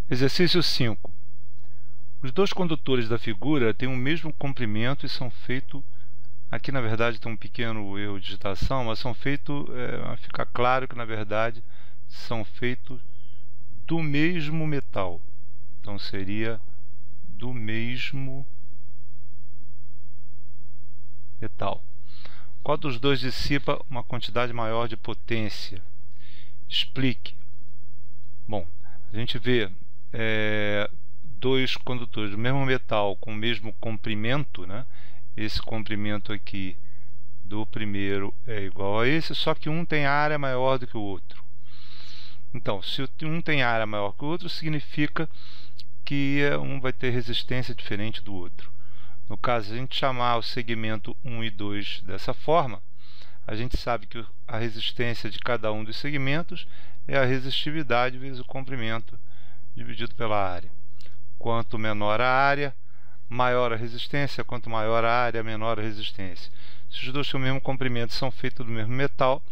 Exercício 5. Os dois condutores da figura têm o mesmo comprimento e são feitos... Aqui, na verdade, tem um pequeno erro de digitação, mas são feitos... fica claro que, na verdade, são feitos do mesmo metal. Então, seria do mesmo metal. Qual dos dois dissipa uma quantidade maior de potência? Explique. Bom, a gente vê dois condutores do mesmo metal com o mesmo comprimento, né? Esse comprimento aqui do primeiro é igual a esse, só que um tem área maior do que o outro. Então, se um tem área maior que o outro, significa que um vai ter resistência diferente do outro. No caso, se a gente chamar o segmento 1 e 2 dessa forma, a gente sabe que a resistência de cada um dos segmentos é a resistividade vezes o comprimento dividido pela área. Quanto menor a área, maior a resistência. Quanto maior a área, menor a resistência. Se os dois têm o mesmo comprimento, são feitos do mesmo metal,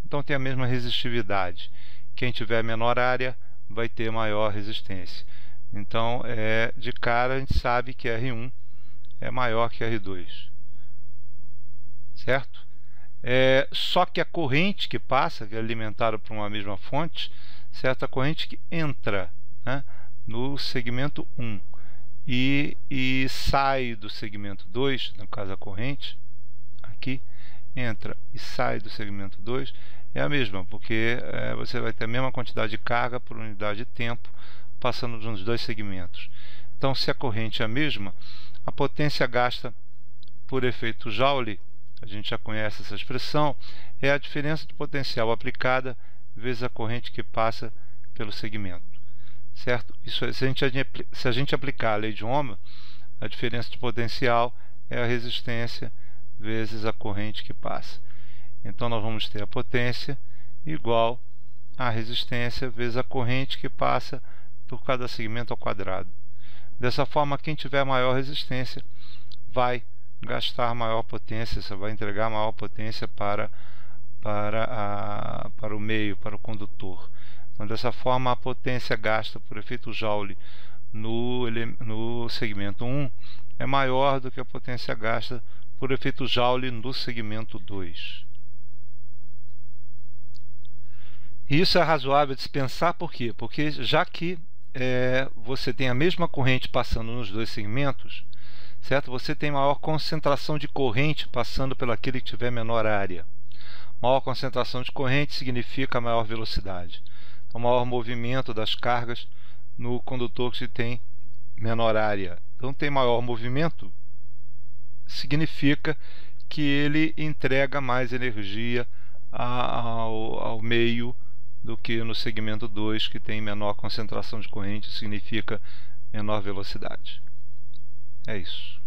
então tem a mesma resistividade. Quem tiver menor área vai ter maior resistência. Então, de cara, a gente sabe que R1 é maior que R2. Certo? Só que a corrente que passa, que é alimentada por uma mesma fonte, certo? A corrente que entra, né, no segmento 1 e sai do segmento 2, no caso a corrente, aqui, entra e sai do segmento 2, é a mesma, porque você vai ter a mesma quantidade de carga por unidade de tempo passando nos dois segmentos. Então, se a corrente é a mesma, a potência gasta por efeito Joule, a gente já conhece essa expressão, é a diferença de potencial aplicada vezes a corrente que passa pelo segmento. Certo? Isso, se a gente aplicar a lei de Ohm, a diferença de potencial é a resistência vezes a corrente que passa. Então, nós vamos ter a potência igual a resistência vezes a corrente que passa por cada segmento ao quadrado. Dessa forma, quem tiver maior resistência vai gastar maior potência, você vai entregar maior potência para o meio, para o condutor. Então, dessa forma, a potência gasta por efeito Joule no segmento 1 é maior do que a potência gasta por efeito Joule no segmento 2. E isso é razoável de se pensar, por quê? Porque já que você tem a mesma corrente passando nos dois segmentos, certo? Você tem maior concentração de corrente passando pelaquele que tiver menor área. Maior concentração de corrente significa maior velocidade. Então, maior movimento das cargas no condutor que tem menor área. Então, tem maior movimento, significa que ele entrega mais energia ao meio do que no segmento 2, que tem menor concentração de corrente, significa menor velocidade. É isso.